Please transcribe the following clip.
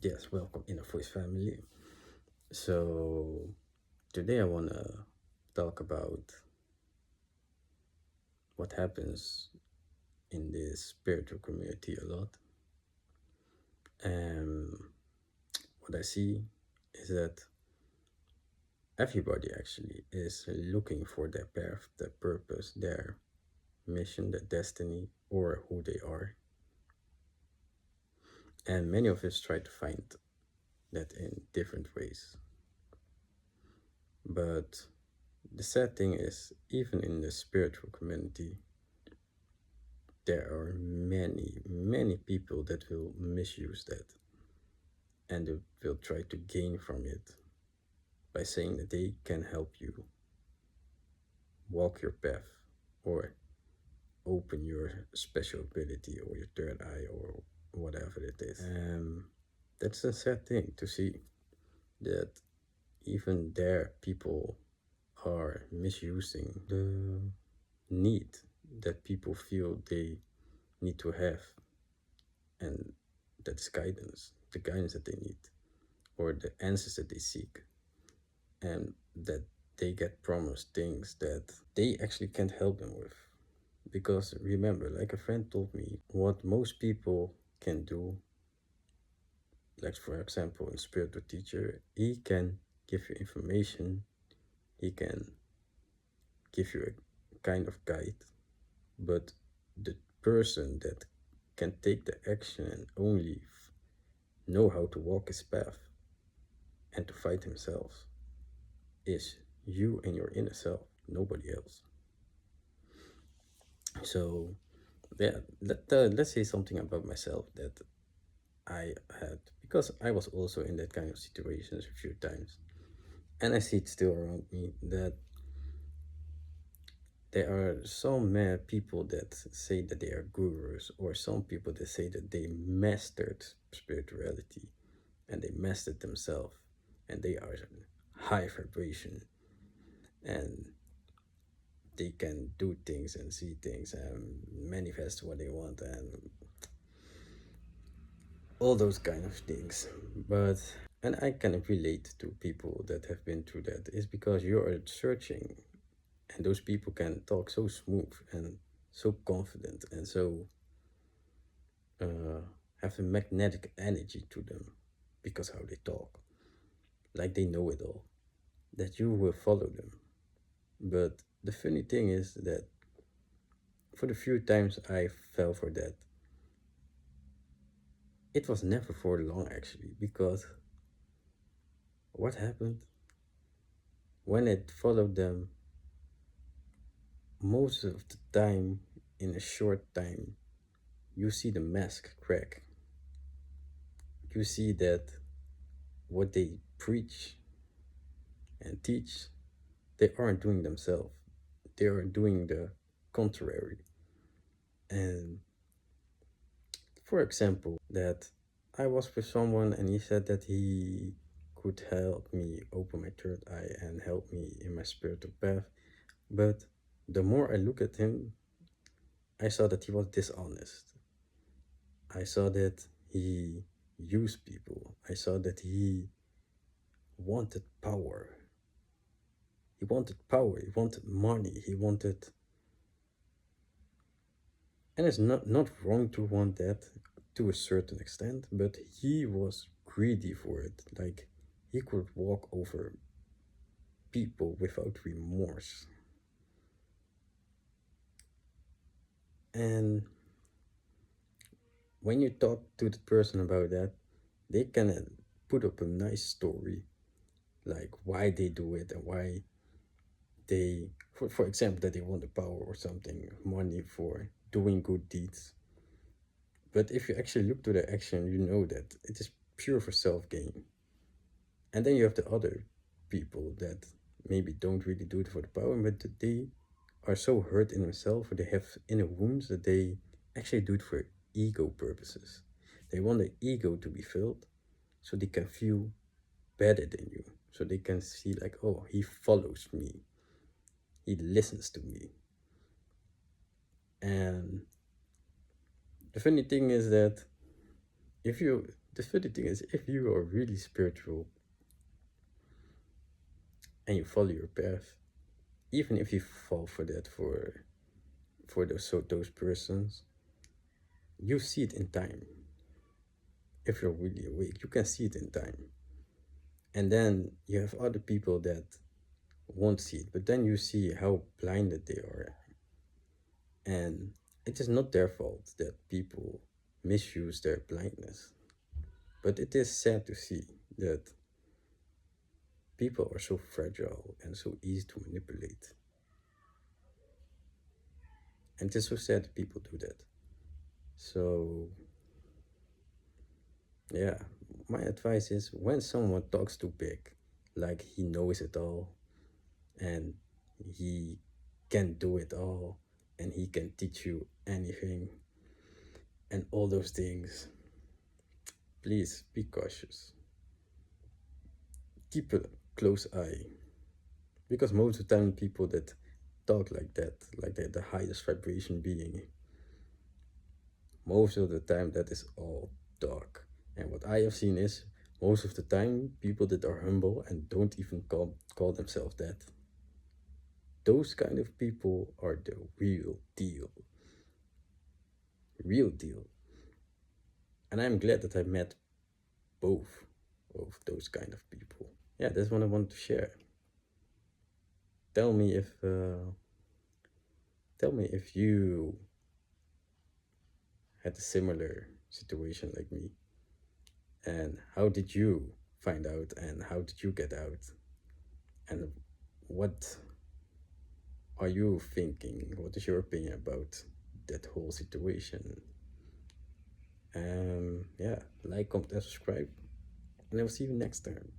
Yes, welcome Inner Voice family. So today I wanna talk about what happens in this spiritual community a lot. And what I see is that everybody actually is looking for their path, their purpose, their mission, their destiny, or who they are. And many of us try to find that in different ways. But the sad thing is, even in the spiritual community, there are many people that will misuse that and they will try to gain from it by saying that they can help you walk your path or open your special ability or your third eye or whatever it is. That's a sad thing to see that even there people are misusing the need that people feel they need to have, and that's guidance, the guidance that they need, or the answers that they seek, and that they get promised things that they actually can't help them with. Because remember, like a friend told me, what most people can do, like for example, a spiritual teacher, he can give you information, he can give you a kind of guide, but the person that can take the action and only know how to walk his path and to fight himself is you and your inner self, nobody else. So, yeah, let's say something about myself that I had, because I was also in that kind of situations a few times, and I see it still around me that there are some people that say that they are gurus, or some people that say that they mastered spirituality and they mastered themselves and they are high vibration and they can do things and see things and manifest what they want and all those kind of things. But and I can relate to people that have been through that, is because you are searching and those people can talk so smooth and so confident and so uh, have a magnetic energy to them because how they talk, like they know it all, that you will follow them. But the funny thing is that for the few times I fell for that, it was never for long actually, because what happened when it followed them, most of the time, in a short time, you see the mask crack. You see that what they preach and teach, they aren't doing themselves. They are doing the contrary. And for example, that I was with someone and he said that he could help me open my third eye and help me in my spiritual path. But the more I look at him, I saw that he was dishonest. I saw that he used people. I saw that he wanted power. He wanted power. He wanted money. He wanted, and it's not wrong to want that to a certain extent, but he was greedy for it. Like he could walk over people without remorse. And when you talk to the person about that, they can put up a nice story, like why they do it and why they, for example, that they want the power or something, money for doing good deeds. But if you actually look to the action, you know that it is pure for self gain. And then you have the other people that maybe don't really do it for the power, but that they are so hurt in themselves, or they have inner wounds, that they actually do it for ego purposes. They want the ego to be filled so they can feel better than you. So they can see, like, oh, he follows me, he listens to me. And the funny thing is that if you the funny thing is, if you are really spiritual and you follow your path, even if you fall for that for those persons, you see it in time. If you're really awake, you can see it in time. And then you have other people that won't see it, but then you see how blinded they are. And it is not their fault that people misuse their blindness. But it is sad to see that people are so fragile and so easy to manipulate. And it is so sad that people do that. So, yeah, my advice is when someone talks too big, like he knows it all and he can do it all and he can teach you anything and all those things, please be cautious. Keep a close eye. Because most of the time, people that talk like that, like they're the highest vibration being, most of the time that is all talk. And what I have seen is most of the time, people that are humble and don't even call themselves that, those kind of people are the real deal. Real deal. And I'm glad that I met both of those kind of people. Yeah, that's what I want to share. Tell me if you had a similar situation like me, and how did you find out, and how did you get out, and what are you thinking? What is your opinion about that whole situation? Yeah, like, comment, and subscribe, and I will see you next time.